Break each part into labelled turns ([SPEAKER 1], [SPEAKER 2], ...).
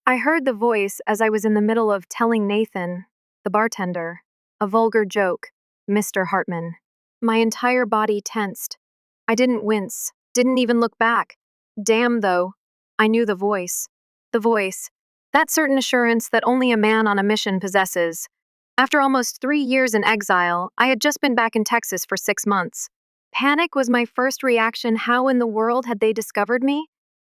[SPEAKER 1] I heard the voice as I was in the middle of telling Nathan, the bartender, a vulgar joke, Mr. Hartman. My entire body tensed. I didn't wince, didn't even look back. Damn, though, I knew the voice. The voice. That certain assurance that only a man on a mission possesses. After almost 3 years in exile, I had just been back in Texas for 6 months. Panic was my first reaction. How in the world had they discovered me?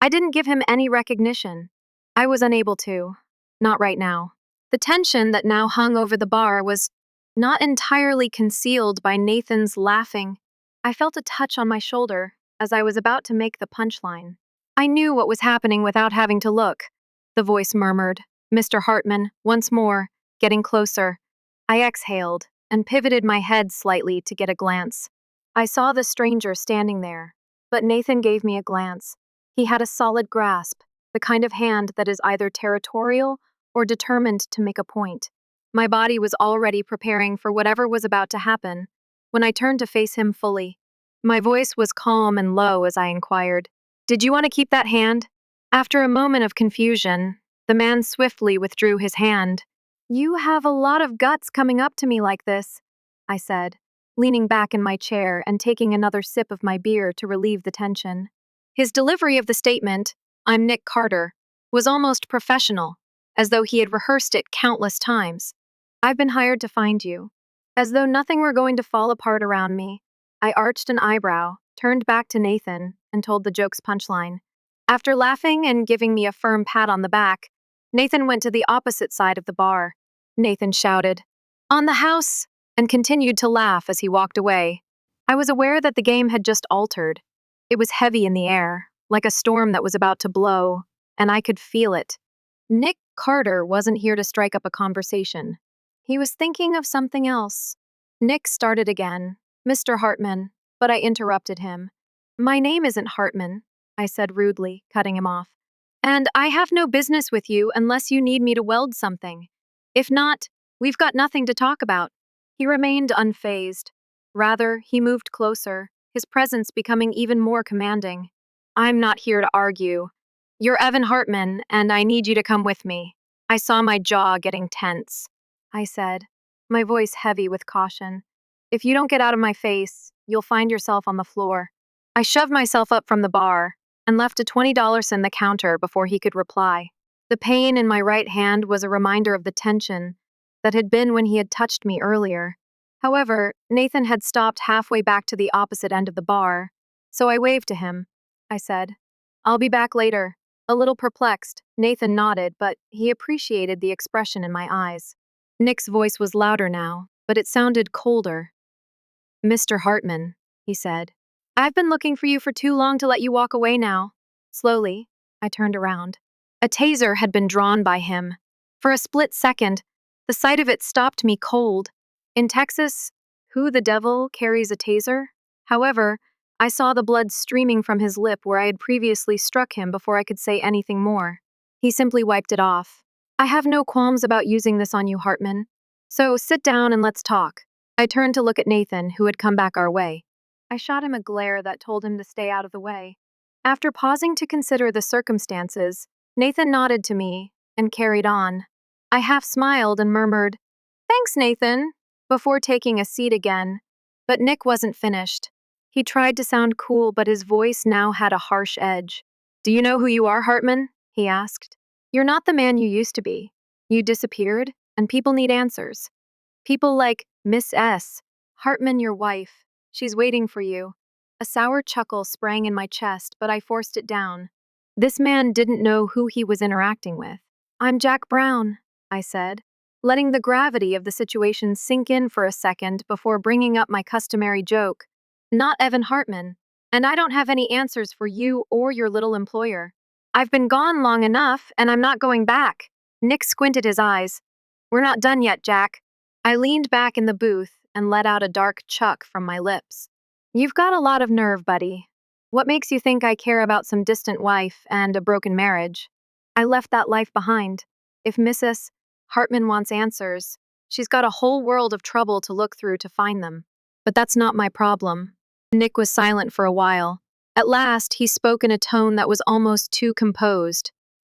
[SPEAKER 1] I didn't give him any recognition. I was unable to. Not right now. The tension that now hung over the bar was not entirely concealed by Nathan's laughing. I felt a touch on my shoulder as I was about to make the punchline. I knew what was happening without having to look. The voice murmured, Mr. Hartman, once more, getting closer. I exhaled and pivoted my head slightly to get a glance. I saw the stranger standing there, but Nathan gave me a glance. He had a solid grasp, the kind of hand that is either territorial or determined to make a point. My body was already preparing for whatever was about to happen when I turned to face him fully. My voice was calm and low as I inquired, Did you want to keep that hand? After a moment of confusion, the man swiftly withdrew his hand. You have a lot of guts coming up to me like this, I said, leaning back in my chair and taking another sip of my beer to relieve the tension. His delivery of the statement, I'm Nick Carter, was almost professional, as though he had rehearsed it countless times. I've been hired to find you. As though nothing were going to fall apart around me, I arched an eyebrow, turned back to Nathan, and told the joke's punchline. After laughing and giving me a firm pat on the back, Nathan went to the opposite side of the bar. Nathan shouted, On the house, and continued to laugh as he walked away. I was aware that the game had just altered. It was heavy in the air, like a storm that was about to blow, and I could feel it. Nick Carter wasn't here to strike up a conversation. He was thinking of something else. Nick started again, Mr. Hartman, but I interrupted him. My name isn't Hartman, I said rudely, cutting him off. And I have no business with you unless you need me to weld something. If not, we've got nothing to talk about. He remained unfazed. Rather, he moved closer, his presence becoming even more commanding. I'm not here to argue. You're Evan Hartman, and I need you to come with me. I saw my jaw getting tense. I said, my voice heavy with caution. If you don't get out of my face, you'll find yourself on the floor. I shoved myself up from the bar and left a $20 in the counter before he could reply. The pain in my right hand was a reminder of the tension that had been when he had touched me earlier. However, Nathan had stopped halfway back to the opposite end of the bar, so I waved to him. I said, I'll be back later. A little perplexed, Nathan nodded, but he appreciated the expression in my eyes. Nick's voice was louder now, but it sounded colder. Mr. Hartman, he said, I've been looking for you for too long to let you walk away now. Slowly, I turned around. A taser had been drawn by him. For a split second, the sight of it stopped me cold. In Texas, who the devil carries a taser? However, I saw the blood streaming from his lip where I had previously struck him before I could say anything more. He simply wiped it off. I have no qualms about using this on you, Hartman. So sit down and let's talk. I turned to look at Nathan, who had come back our way. I shot him a glare that told him to stay out of the way. After pausing to consider the circumstances, Nathan nodded to me and carried on. I half smiled and murmured, Thanks, Nathan, before taking a seat again. But Nick wasn't finished. He tried to sound cool, but his voice now had a harsh edge. Do you know who you are, Hartman? He asked. You're not the man you used to be. You disappeared, and people need answers. People like Miss S. Hartman, your wife. She's waiting for you. A sour chuckle sprang in my chest, but I forced it down. This man didn't know who he was interacting with. I'm Jack Brown, I said, letting the gravity of the situation sink in for a second before bringing up my customary joke. Not Evan Hartman, and I don't have any answers for you or your little employer. I've been gone long enough, and I'm not going back. Nick squinted his eyes. We're not done yet, Jack. I leaned back in the booth and let out a dark chuck from my lips. You've got a lot of nerve, buddy. What makes you think I care about some distant wife and a broken marriage? I left that life behind. If Mrs. Hartman wants answers, she's got a whole world of trouble to look through to find them. But that's not my problem. Nick was silent for a while. At last, he spoke in a tone that was almost too composed.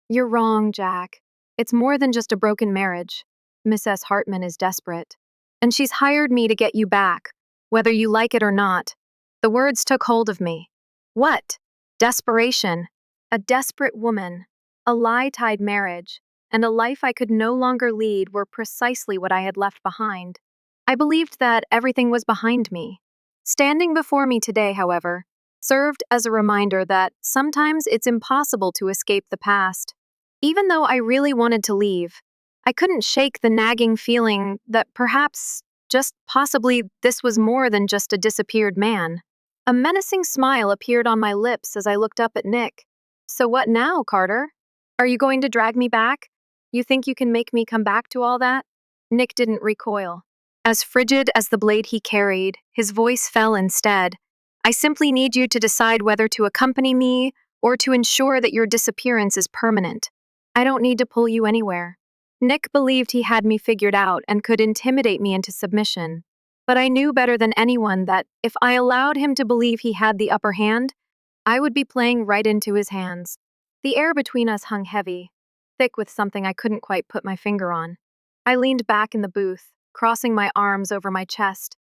[SPEAKER 1] You're wrong, Jack. It's more than just a broken marriage. Mrs. Hartman is desperate. And she's hired me to get you back, whether you like it or not. The words took hold of me. What? Desperation. A desperate woman, a lie-tied marriage, and a life I could no longer lead were precisely what I had left behind. I believed that everything was behind me. Standing before me today, however, served as a reminder that sometimes it's impossible to escape the past. Even though I really wanted to leave, I couldn't shake the nagging feeling that perhaps, just possibly, this was more than just a disappeared man. A menacing smile appeared on my lips as I looked up at Nick. So what now, Carter? Are you going to drag me back? You think you can make me come back to all that? Nick didn't recoil. As frigid as the blade he carried, his voice fell instead. I simply need you to decide whether to accompany me or to ensure that your disappearance is permanent. I don't need to pull you anywhere. Nick believed he had me figured out and could intimidate me into submission. But I knew better than anyone that if I allowed him to believe he had the upper hand, I would be playing right into his hands. The air between us hung heavy, thick with something I couldn't quite put my finger on. I leaned back in the booth, crossing my arms over my chest,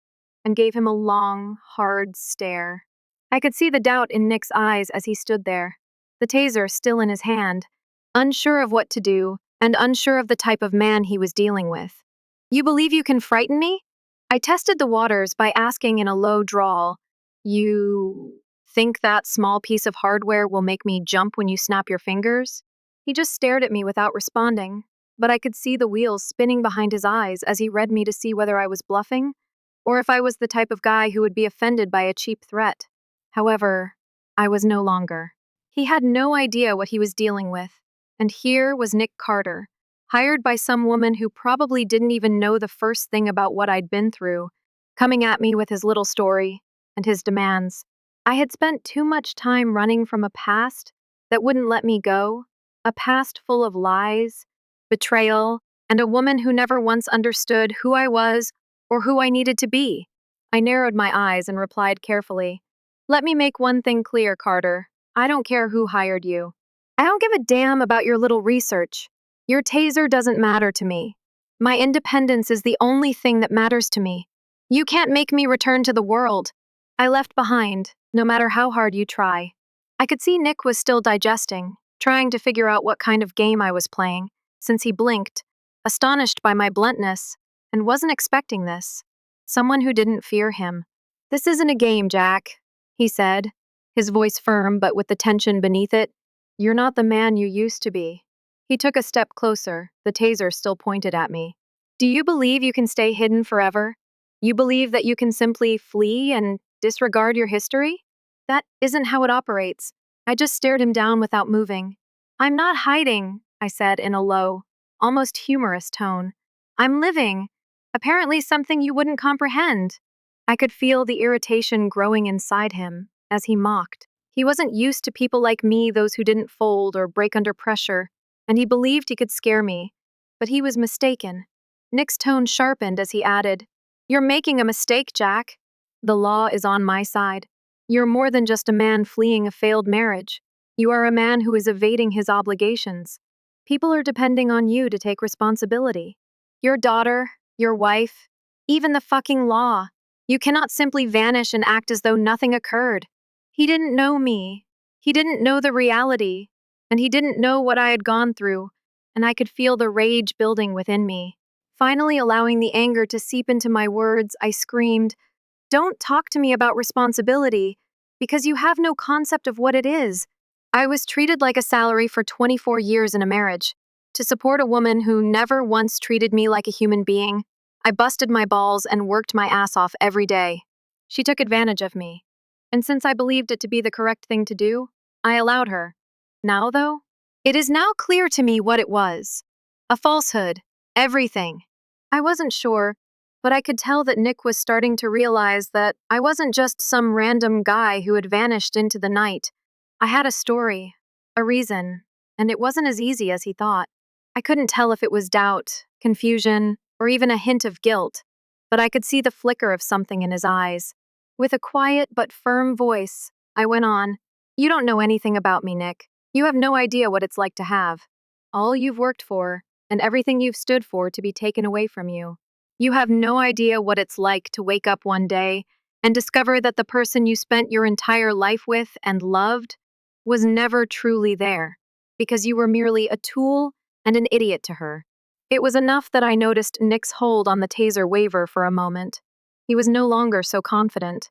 [SPEAKER 1] and gave him a long, hard stare. I could see the doubt in Nick's eyes as he stood there, the taser still in his hand, unsure of what to do and unsure of the type of man he was dealing with. You believe you can frighten me? I tested the waters by asking in a low drawl, You think that small piece of hardware will make me jump when you snap your fingers? He just stared at me without responding, but I could see the wheels spinning behind his eyes as he read me to see whether I was bluffing or if I was the type of guy who would be offended by a cheap threat. However, I was no longer. He had no idea what he was dealing with, and here was Nick Carter, hired by some woman who probably didn't even know the first thing about what I'd been through, coming at me with his little story and his demands. I had spent too much time running from a past that wouldn't let me go, a past full of lies, betrayal, and a woman who never once understood who I was or who I needed to be. I narrowed my eyes and replied carefully, Let me make one thing clear, Carter. I don't care who hired you. I don't give a damn about your little research. Your taser doesn't matter to me. My independence is the only thing that matters to me. You can't make me return to the world I left behind, no matter how hard you try. I could see Nick was still digesting, trying to figure out what kind of game I was playing, since he blinked, astonished by my bluntness, and wasn't expecting this. Someone who didn't fear him. This isn't a game, Jack, he said, his voice firm but with the tension beneath it. You're not the man you used to be. He took a step closer, the taser still pointed at me. Do you believe you can stay hidden forever? You believe that you can simply flee and disregard your history? That isn't how it operates. I just stared him down without moving. I'm not hiding, I said in a low, almost humorous tone. I'm living. Apparently something you wouldn't comprehend. I could feel the irritation growing inside him as he mocked. He wasn't used to people like me, those who didn't fold or break under pressure, and he believed he could scare me. But he was mistaken. Nick's tone sharpened as he added, You're making a mistake, Jack. The law is on my side. You're more than just a man fleeing a failed marriage. You are a man who is evading his obligations. People are depending on you to take responsibility. Your daughter, your wife, even the fucking law. You cannot simply vanish and act as though nothing occurred. He didn't know me. He didn't know the reality. And he didn't know what I had gone through. And I could feel the rage building within me. Finally allowing the anger to seep into my words, I screamed, Don't talk to me about responsibility, because you have no concept of what it is. I was treated like a salary for 24 years in a marriage. To support a woman who never once treated me like a human being, I busted my balls and worked my ass off every day. She took advantage of me. And since I believed it to be the correct thing to do, I allowed her. Now, though, it is now clear to me what it was. A falsehood. Everything. I wasn't sure, but I could tell that Nick was starting to realize that I wasn't just some random guy who had vanished into the night. I had a story, a reason, and it wasn't as easy as he thought. I couldn't tell if it was doubt, confusion, or even a hint of guilt, but I could see the flicker of something in his eyes. With a quiet but firm voice, I went on, You don't know anything about me, Nick. You have no idea what it's like to have. All you've worked for and everything you've stood for to be taken away from you. You have no idea what it's like to wake up one day and discover that the person you spent your entire life with and loved was never truly there, because you were merely a tool and an idiot to her. It was enough that I noticed Nick's hold on the taser waver for a moment. He was no longer so confident.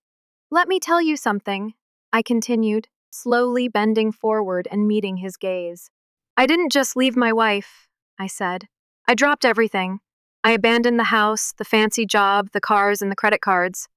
[SPEAKER 1] "Let me tell you something," I continued, slowly bending forward and meeting his gaze. "I didn't just leave my wife," I said. "I dropped everything. I abandoned the house, the fancy job, the cars, and the credit cards.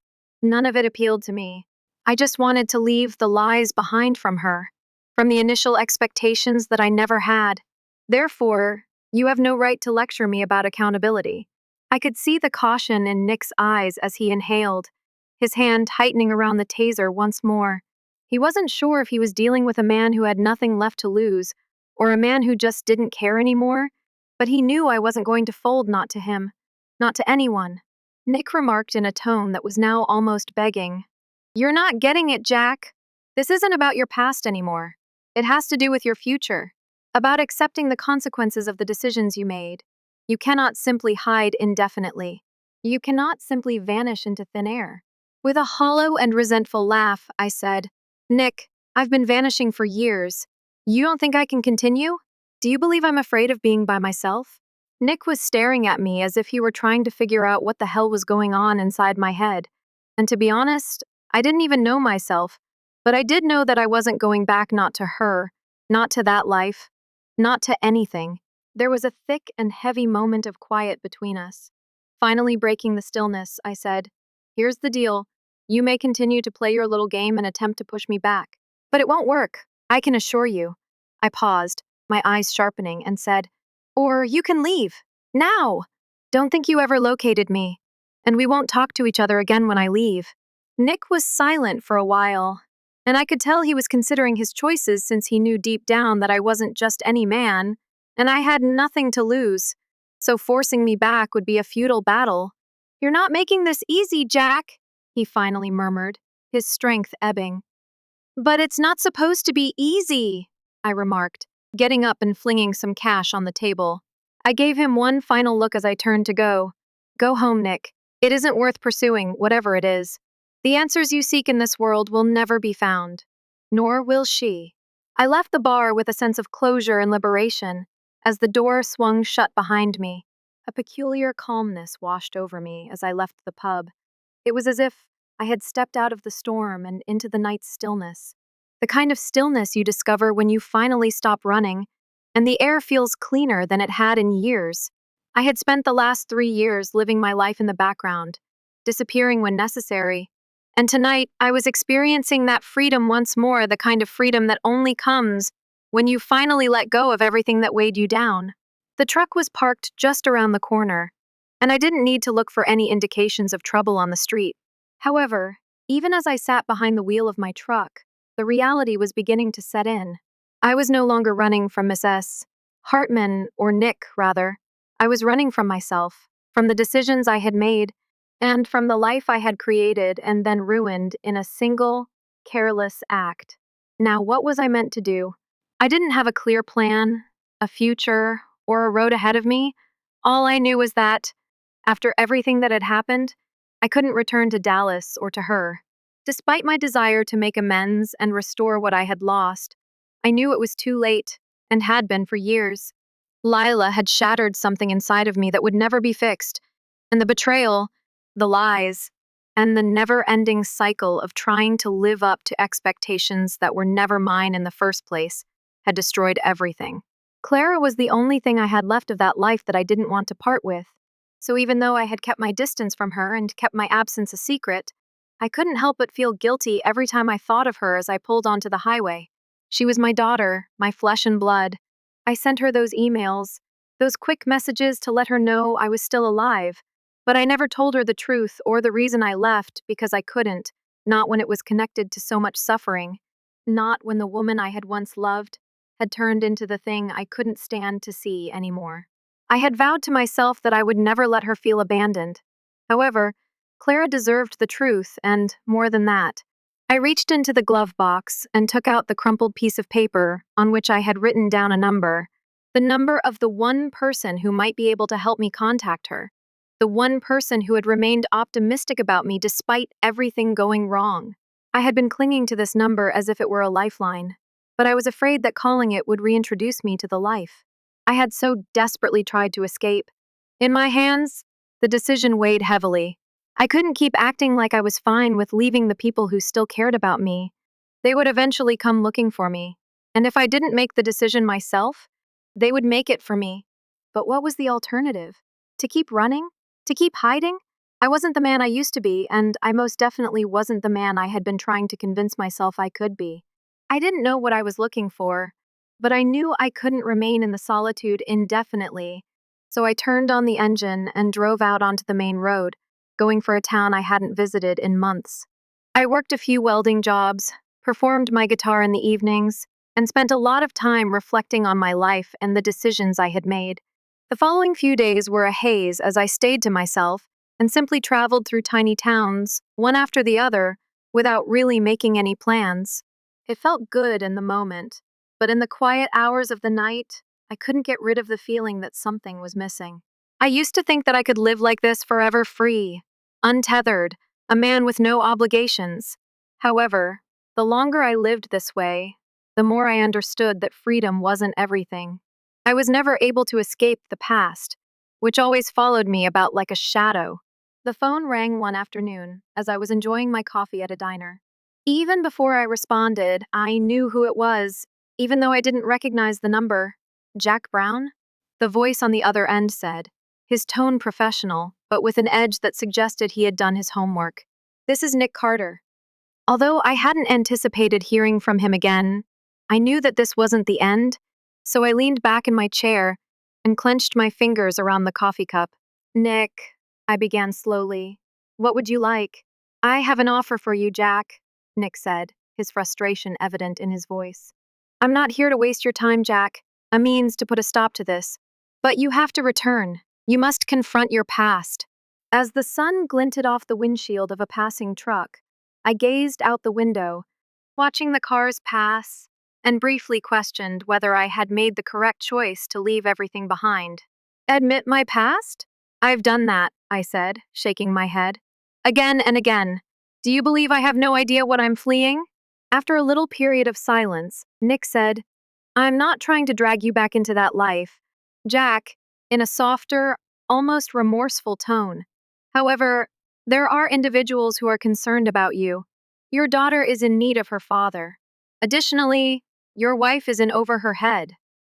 [SPEAKER 1] None of it appealed to me. I just wanted to leave the lies behind from her, from the initial expectations that I never had. Therefore, you have no right to lecture me about accountability." I could see the caution in Nick's eyes as he inhaled, his hand tightening around the taser once more. He wasn't sure if he was dealing with a man who had nothing left to lose, or a man who just didn't care anymore, but he knew I wasn't going to fold, not to him, not to anyone. Nick remarked in a tone that was now almost begging, "You're not getting it, Jack. This isn't about your past anymore. It has to do with your future, about accepting the consequences of the decisions you made. You cannot simply hide indefinitely. You cannot simply vanish into thin air." With a hollow and resentful laugh, I said, "Nick, I've been vanishing for years. You don't think I can continue? Do you believe I'm afraid of being by myself?" Nick was staring at me as if he were trying to figure out what the hell was going on inside my head. And to be honest, I didn't even know myself, but I did know that I wasn't going back, not to her, not to that life, not to anything. There was a thick and heavy moment of quiet between us. Finally breaking the stillness, I said, "Here's the deal. You may continue to play your little game and attempt to push me back, but it won't work, I can assure you." I paused, my eyes sharpening, and said, "Or you can leave. Now! Don't think you ever located me, and we won't talk to each other again when I leave." Nick was silent for a while, and I could tell he was considering his choices since he knew deep down that I wasn't just any man, and I had nothing to lose, so forcing me back would be a futile battle. "You're not making this easy, Jack," he finally murmured, his strength ebbing. "But it's not supposed to be easy," I remarked, getting up and flinging some cash on the table. I gave him one final look as I turned to go. "Go home, Nick. It isn't worth pursuing, whatever it is. The answers you seek in this world will never be found. Nor will she." I left the bar with a sense of closure and liberation as the door swung shut behind me. A peculiar calmness washed over me as I left the pub. It was as if I had stepped out of the storm and into the night's stillness. The kind of stillness you discover when you finally stop running, and the air feels cleaner than it had in years. I had spent the last 3 years living my life in the background, disappearing when necessary, and tonight I was experiencing that freedom once more, the kind of freedom that only comes when you finally let go of everything that weighed you down. The truck was parked just around the corner, and I didn't need to look for any indications of trouble on the street. However, even as I sat behind the wheel of my truck, the reality was beginning to set in. I was no longer running from Miss S. Hartman, or Nick, rather. I was running from myself, from the decisions I had made, and from the life I had created and then ruined in a single, careless act. Now, what was I meant to do? I didn't have a clear plan, a future, or a road ahead of me. All I knew was that, after everything that had happened, I couldn't return to Dallas or to her. Despite my desire to make amends and restore what I had lost, I knew it was too late, and had been for years. Lila had shattered something inside of me that would never be fixed, and the betrayal, the lies, and the never-ending cycle of trying to live up to expectations that were never mine in the first place had destroyed everything. Clara was the only thing I had left of that life that I didn't want to part with. So even though I had kept my distance from her and kept my absence a secret, I couldn't help but feel guilty every time I thought of her as I pulled onto the highway. She was my daughter, my flesh and blood. I sent her those emails, those quick messages to let her know I was still alive, but I never told her the truth or the reason I left, because I couldn't, not when it was connected to so much suffering, not when the woman I had once loved had turned into the thing I couldn't stand to see anymore. I had vowed to myself that I would never let her feel abandoned. However, Clara deserved the truth, and more than that. I reached into the glove box and took out the crumpled piece of paper on which I had written down a number. The number of the one person who might be able to help me contact her. The one person who had remained optimistic about me despite everything going wrong. I had been clinging to this number as if it were a lifeline, but I was afraid that calling it would reintroduce me to the life I had so desperately tried to escape. In my hands, the decision weighed heavily. I couldn't keep acting like I was fine with leaving the people who still cared about me. They would eventually come looking for me, and if I didn't make the decision myself, they would make it for me. But what was the alternative? To keep running? To keep hiding? I wasn't the man I used to be, and I most definitely wasn't the man I had been trying to convince myself I could be. I didn't know what I was looking for, but I knew I couldn't remain in the solitude indefinitely. So I turned on the engine and drove out onto the main road, going for a town I hadn't visited in months. I worked a few welding jobs, performed my guitar in the evenings, and spent a lot of time reflecting on my life and the decisions I had made. The following few days were a haze as I stayed to myself and simply traveled through tiny towns, one after the other, without really making any plans. It felt good in the moment, but in the quiet hours of the night, I couldn't get rid of the feeling that something was missing. I used to think that I could live like this forever free, untethered, a man with no obligations. However, the longer I lived this way, the more I understood that freedom wasn't everything. I was never able to escape the past, which always followed me about like a shadow. The phone rang one afternoon as I was enjoying my coffee at a diner. Even before I responded, I knew who it was, even though I didn't recognize the number. Jack Brown? The voice on the other end said, his tone professional, but with an edge that suggested he had done his homework. This is Nick Carter. Although I hadn't anticipated hearing from him again, I knew that this wasn't the end, so I leaned back in my chair and clenched my fingers around the coffee cup. Nick, I began slowly. What would you like? I have an offer for you, Jack, Nick said, his frustration evident in his voice. I'm not here to waste your time, Jack, a means to put a stop to this. But you have to return. You must confront your past. As the sun glinted off the windshield of a passing truck, I gazed out the window, watching the cars pass, and briefly questioned whether I had made the correct choice to leave everything behind. Admit my past? I've done that, I said, shaking my head. Again and again. Do you believe I have no idea what I'm fleeing? After a little period of silence, Nick said, I'm not trying to drag you back into that life, Jack, in a softer, almost remorseful tone. However, there are individuals who are concerned about you. Your daughter is in need of her father. Additionally, your wife is in over her head.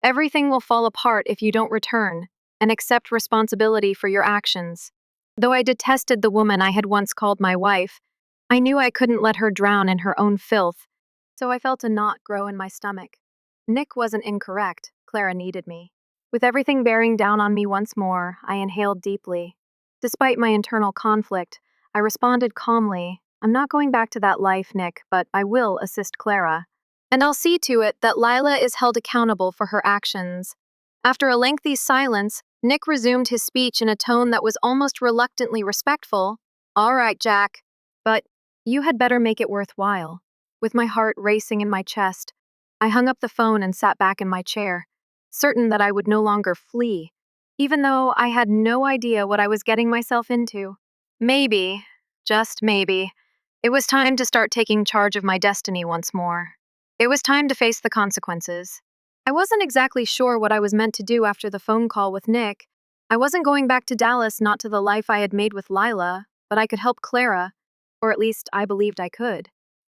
[SPEAKER 1] Everything will fall apart if you don't return and accept responsibility for your actions. Though I detested the woman I had once called my wife, I knew I couldn't let her drown in her own filth, so I felt a knot grow in my stomach. Nick wasn't incorrect. Clara needed me. With everything bearing down on me once more, I inhaled deeply. Despite my internal conflict, I responded calmly, I'm not going back to that life, Nick, but I will assist Clara. And I'll see to it that Lila is held accountable for her actions. After a lengthy silence, Nick resumed his speech in a tone that was almost reluctantly respectful. All right, Jack, but you had better make it worthwhile. With my heart racing in my chest, I hung up the phone and sat back in my chair, certain that I would no longer flee, even though I had no idea what I was getting myself into. Maybe, just maybe, it was time to start taking charge of my destiny once more. It was time to face the consequences. I wasn't exactly sure what I was meant to do after the phone call with Nick. I wasn't going back to Dallas, not to the life I had made with Lila, but I could help Clara, or at least I believed I could.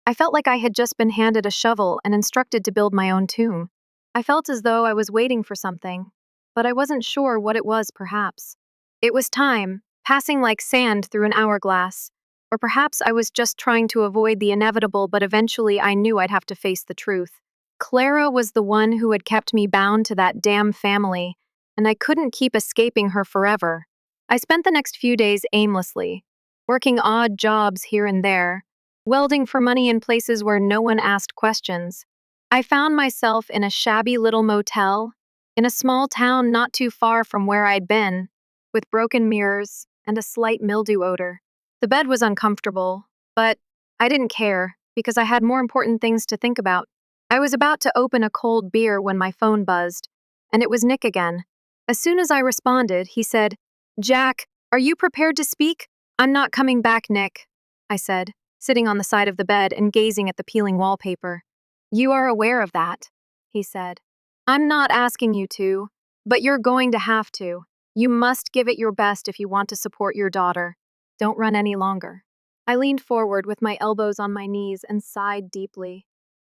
[SPEAKER 1] I felt like I had just been handed a shovel and instructed to build my own tomb. I felt as though I was waiting for something, but I wasn't sure what it was, perhaps. It was time, passing like sand through an hourglass. Or perhaps I was just trying to avoid the inevitable, but eventually I knew I'd have to face the truth. Clara was the one who had kept me bound to that damn family, and I couldn't keep escaping her forever. I spent the next few days aimlessly, working odd jobs here and there, welding for money in places where no one asked questions. I found myself in a shabby little motel, in a small town not too far from where I'd been, with broken mirrors and a slight mildew odor. The bed was uncomfortable, but I didn't care because I had more important things to think about. I was about to open a cold beer when my phone buzzed, and it was Nick again. As soon as I responded, he said, "Jack, are you prepared to speak? I'm not coming back, Nick," I said, sitting on the side of the bed and gazing at the peeling wallpaper. "You are aware of that," he said. "I'm not asking you to, but you're going to have to. You must give it your best if you want to support your daughter. Don't run any longer." I leaned forward with my elbows on my knees and sighed deeply.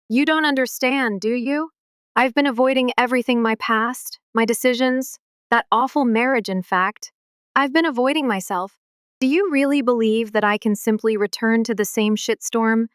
[SPEAKER 1] "You don't understand, do you? I've been avoiding everything my past, my decisions, that awful marriage, in fact. I've been avoiding myself. Do you really believe that I can simply return to the same shitstorm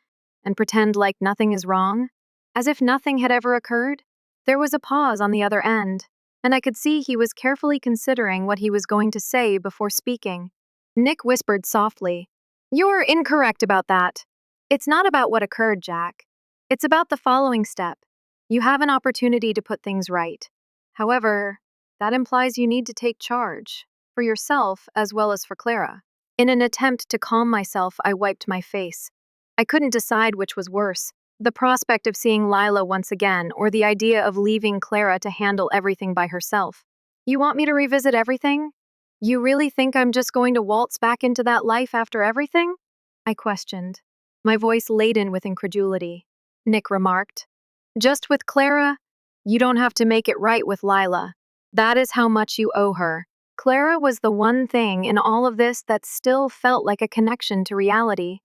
[SPEAKER 1] and pretend like nothing is wrong? As if nothing had ever occurred?" There was a pause on the other end, and I could see he was carefully considering what he was going to say before speaking. Nick whispered softly, "You're incorrect about that. It's not about what occurred, Jack. It's about the following step. You have an opportunity to put things right. However, that implies you need to take charge, for yourself as well as for Clara." In an attempt to calm myself, I wiped my face. I couldn't decide which was worse, the prospect of seeing Lila once again or the idea of leaving Clara to handle everything by herself. "You want me to revisit everything? You really think I'm just going to waltz back into that life after everything?" I questioned, my voice laden with incredulity. Nick remarked, "Just with Clara? You don't have to make it right with Lila. That is how much you owe her. Clara was the one thing in all of this that still felt like a connection to reality,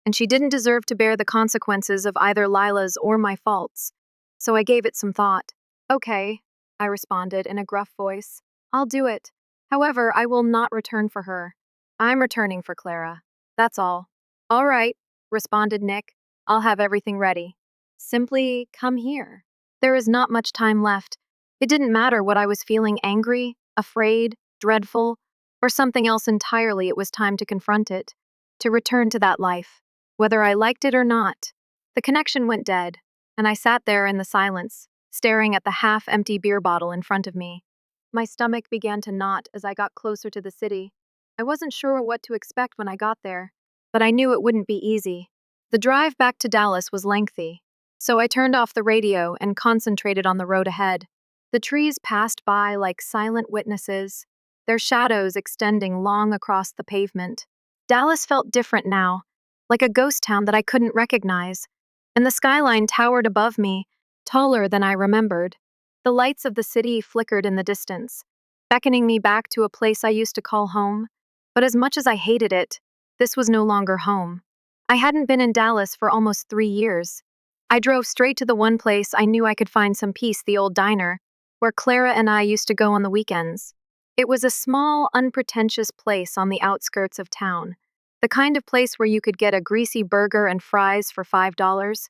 [SPEAKER 1] and she didn't deserve to bear the consequences of either Lila's or my faults. So I gave it some thought." "Okay," I responded in a gruff voice. "I'll do it. However, I will not return for her. I'm returning for Clara. That's all." "All right," responded Nick. "I'll have everything ready. Simply come here." There is not much time left. It didn't matter what I was feeling, angry, afraid, dreadful, or something else entirely. It was time to confront it, to return to that life, whether I liked it or not. The connection went dead, and I sat there in the silence, staring at the half-empty beer bottle in front of me. My stomach began to knot as I got closer to the city. I wasn't sure what to expect when I got there, but I knew it wouldn't be easy. The drive back to Dallas was lengthy, so I turned off the radio and concentrated on the road ahead. The trees passed by like silent witnesses, their shadows extending long across the pavement. Dallas felt different now, like a ghost town that I couldn't recognize, and the skyline towered above me, taller than I remembered. The lights of the city flickered in the distance, beckoning me back to a place I used to call home. But as much as I hated it, this was no longer home. I hadn't been in Dallas for almost 3 years. I drove straight to the one place I knew I could find some peace, the old diner, where Clara and I used to go on the weekends. It was a small, unpretentious place on the outskirts of town, the kind of place where you could get a greasy burger and fries for $5,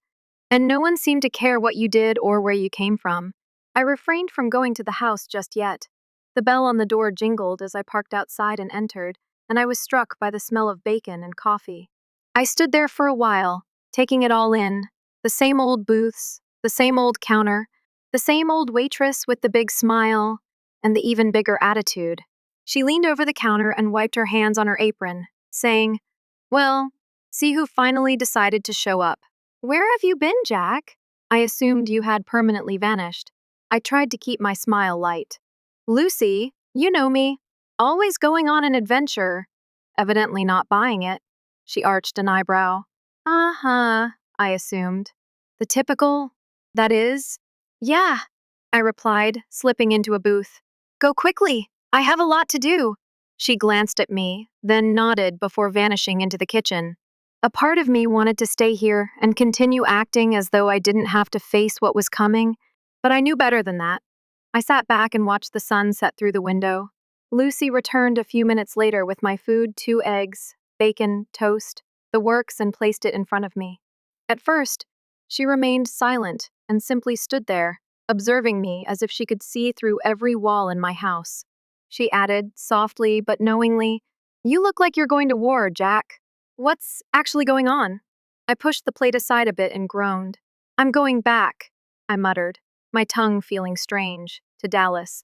[SPEAKER 1] and no one seemed to care what you did or where you came from. I refrained from going to the house just yet. The bell on the door jingled as I parked outside and entered, and I was struck by the smell of bacon and coffee. I stood there for a while, taking it all in. The same old booths, the same old counter, the same old waitress with the big smile and the even bigger attitude. She leaned over the counter and wiped her hands on her apron, saying, "Well, see who finally decided to show up. Where have you been, Jack? I assumed you had permanently vanished." I tried to keep my smile light. "Lucy, you know me. Always going on an adventure." Evidently not buying it. She arched an eyebrow. "Uh-huh," I assumed. "The typical, that is?" "Yeah," I replied, slipping into a booth. "Go quickly. I have a lot to do." She glanced at me, then nodded before vanishing into the kitchen. A part of me wanted to stay here and continue acting as though I didn't have to face what was coming, but I knew better than that. I sat back and watched the sun set through the window. Lucy returned a few minutes later with my food, 2 eggs, bacon, toast, the works, and placed it in front of me. At first, she remained silent and simply stood there, observing me as if she could see through every wall in my house. She added, softly but knowingly, "You look like you're going to war, Jack. What's actually going on?" I pushed the plate aside a bit and groaned. "I'm going back," I muttered, my tongue feeling strange, to Dallas,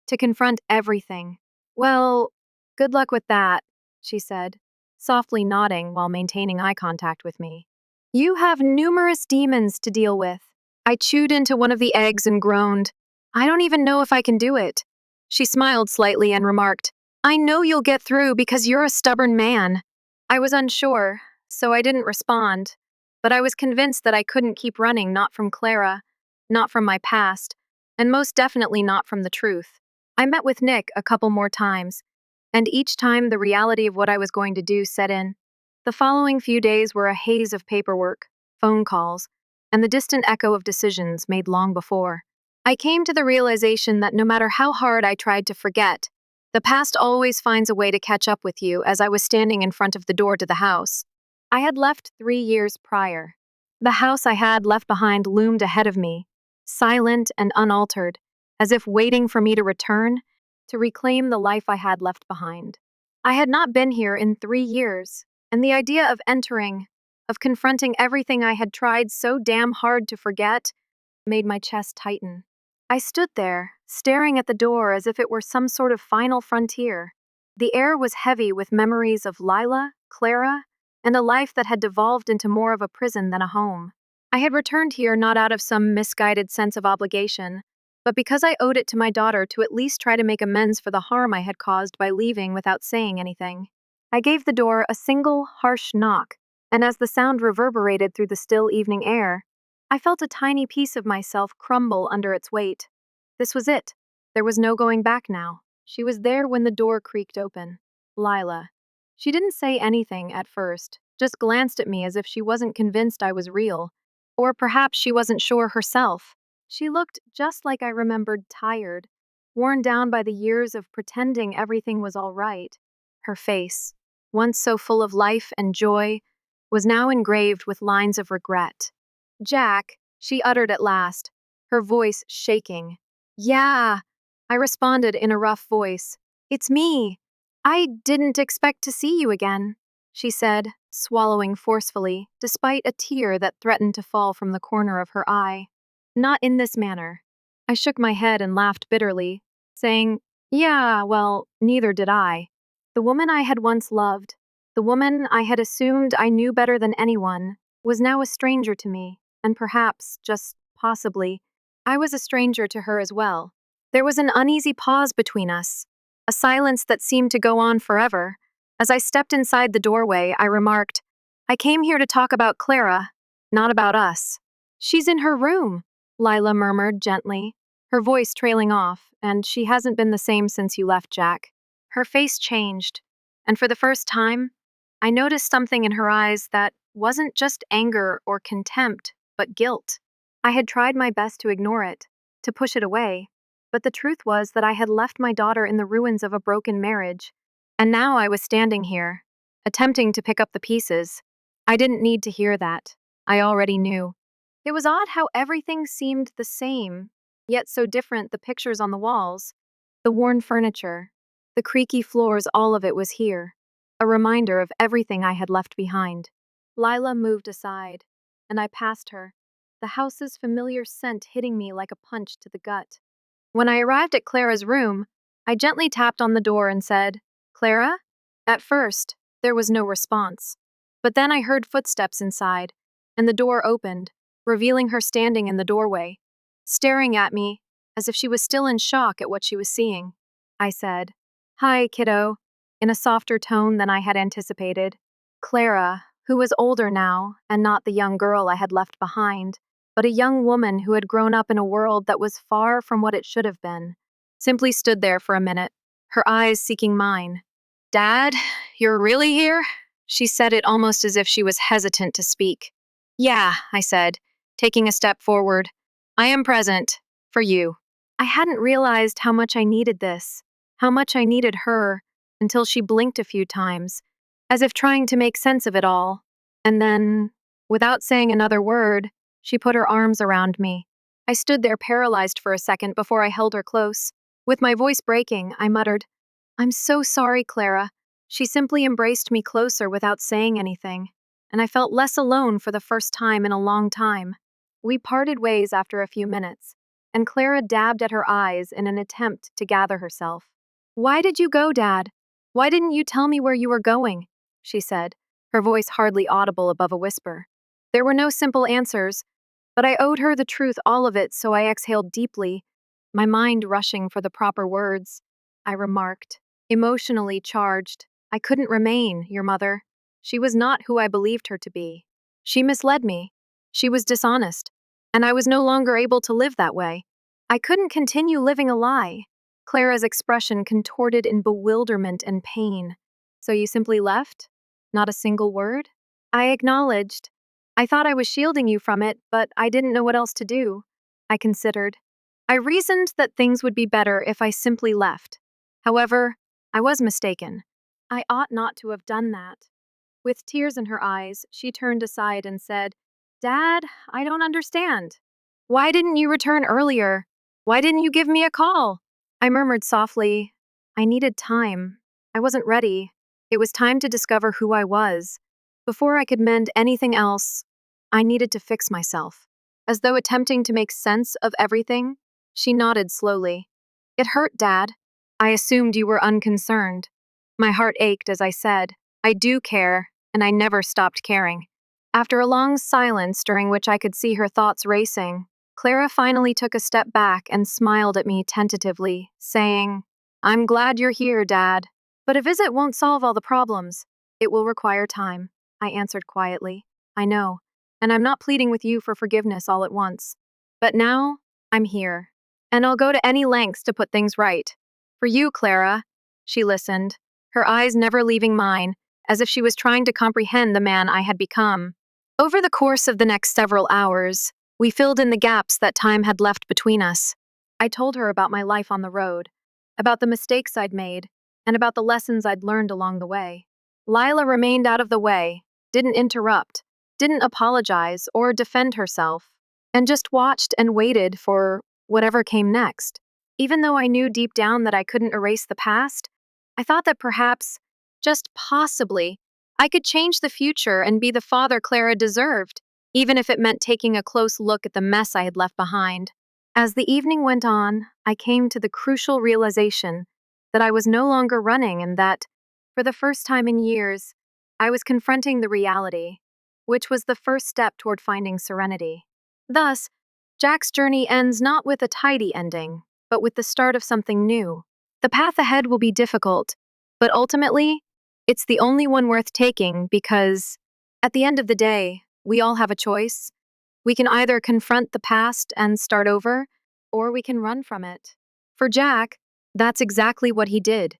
[SPEAKER 1] to confront everything. "Well, good luck with that," she said, softly nodding while maintaining eye contact with me. "You have numerous demons to deal with." I chewed into one of the eggs and groaned. I don't even know if I can do it. She smiled slightly and remarked, I know you'll get through because you're a stubborn man. I was unsure, so I didn't respond, but I was convinced that I couldn't keep running, not from Clara, not from my past, and most definitely not from the truth. I met with Nick a couple more times, and each time the reality of what I was going to do set in. The following few days were a haze of paperwork, phone calls, and the distant echo of decisions made long before. I came to the realization that no matter how hard I tried to forget, the past always finds a way to catch up with you as I was standing in front of the door to the house I had left 3 years prior. The house I had left behind loomed ahead of me, silent and unaltered, as if waiting for me to return to reclaim the life I had left behind. I had not been here in 3 years, and the idea of entering, of confronting everything I had tried so damn hard to forget, made my chest tighten. I stood there, staring at the door as if it were some sort of final frontier. The air was heavy with memories of Lila, Clara, and a life that had devolved into more of a prison than a home. I had returned here not out of some misguided sense of obligation, but because I owed it to my daughter to at least try to make amends for the harm I had caused by leaving without saying anything. I gave the door a single, harsh knock, and as the sound reverberated through the still evening air, I felt a tiny piece of myself crumble under its weight. This was it. There was no going back now. She was there when the door creaked open. Lila. She didn't say anything at first, just glanced at me as if she wasn't convinced I was real. Or perhaps she wasn't sure herself. She looked just like I remembered, tired, worn down by the years of pretending everything was all right. Her face, once so full of life and joy, was now engraved with lines of regret. Jack, she uttered at last, her voice shaking. Yeah, I responded in a rough voice. It's me. I didn't expect to see you again, she said, swallowing forcefully, despite a tear that threatened to fall from the corner of her eye. Not in this manner. I shook my head and laughed bitterly, saying, Yeah, well, neither did I. The woman I had once loved, the woman I had assumed I knew better than anyone, was now a stranger to me, and perhaps, just possibly, I was a stranger to her as well. There was an uneasy pause between us, a silence that seemed to go on forever. As I stepped inside the doorway, I remarked, I came here to talk about Clara, not about us. She's in her room, Lila murmured gently, her voice trailing off, and she hasn't been the same since you left, Jack. Her face changed, and for the first time, I noticed something in her eyes that wasn't just anger or contempt, but guilt. I had tried my best to ignore it, to push it away, but the truth was that I had left my daughter in the ruins of a broken marriage, and now I was standing here, attempting to pick up the pieces. I didn't need to hear that. I already knew. It was odd how everything seemed the same, yet so different. The pictures on the walls, the worn furniture, the creaky floors, all of it was here, a reminder of everything I had left behind. Lila moved aside, and I passed her, the house's familiar scent hitting me like a punch to the gut. When I arrived at Clara's room, I gently tapped on the door and said, Clara? At first, there was no response. But then I heard footsteps inside, and the door opened, revealing her standing in the doorway, staring at me as if she was still in shock at what she was seeing. I said, Hi, kiddo, in a softer tone than I had anticipated. Clara, who was older now, and not the young girl I had left behind, but a young woman who had grown up in a world that was far from what it should have been, simply stood there for a minute, her eyes seeking mine. Dad, you're really here? She said it almost as if she was hesitant to speak. Yeah, I said, taking a step forward. I am present. For you. I hadn't realized how much I needed this, how much I needed her, until she blinked a few times, as if trying to make sense of it all. And then, without saying another word, she put her arms around me. I stood there paralyzed for a second before I held her close. With my voice breaking, I muttered, I'm so sorry, Clara. She simply embraced me closer without saying anything, and I felt less alone for the first time in a long time. We parted ways after a few minutes, and Clara dabbed at her eyes in an attempt to gather herself. Why did you go, Dad? Why didn't you tell me where you were going? She said, her voice hardly audible above a whisper. There were no simple answers, but I owed her the truth, all of it, so I exhaled deeply, my mind rushing for the proper words. I remarked, emotionally charged. I couldn't remain, your mother. She was not who I believed her to be. She misled me. She was dishonest. And I was no longer able to live that way. I couldn't continue living a lie. Clara's expression contorted in bewilderment and pain. So you simply left? Not a single word? I acknowledged. I thought I was shielding you from it, but I didn't know what else to do. I considered. I reasoned that things would be better if I simply left. However, I was mistaken. I ought not to have done that. With tears in her eyes, she turned aside and said, Dad, I don't understand. Why didn't you return earlier? Why didn't you give me a call? I murmured softly, I needed time. I wasn't ready. It was time to discover who I was. Before I could mend anything else, I needed to fix myself. As though attempting to make sense of everything, she nodded slowly. It hurt, Dad. I assumed you were unconcerned. My heart ached as I said, I do care, and I never stopped caring. After a long silence during which I could see her thoughts racing, Clara finally took a step back and smiled at me tentatively, saying, I'm glad you're here, Dad. But a visit won't solve all the problems. It will require time, I answered quietly. I know, and I'm not pleading with you for forgiveness all at once. But now, I'm here, and I'll go to any lengths to put things right. For you, Clara. She listened, her eyes never leaving mine, as if she was trying to comprehend the man I had become. Over the course of the next several hours, we filled in the gaps that time had left between us. I told her about my life on the road, about the mistakes I'd made, and about the lessons I'd learned along the way. Lila remained out of the way, didn't interrupt, didn't apologize or defend herself, and just watched and waited for whatever came next. Even though I knew deep down that I couldn't erase the past, I thought that perhaps, just possibly, I could change the future and be the father Clara deserved, even if it meant taking a close look at the mess I had left behind. As the evening went on, I came to the crucial realization that I was no longer running and that, for the first time in years, I was confronting the reality, which was the first step toward finding serenity. Thus, Jack's journey ends not with a tidy ending, but with the start of something new. The path ahead will be difficult, but ultimately, it's the only one worth taking because, at the end of the day, we all have a choice. We can either confront the past and start over, or we can run from it. For Jack, that's exactly what he did.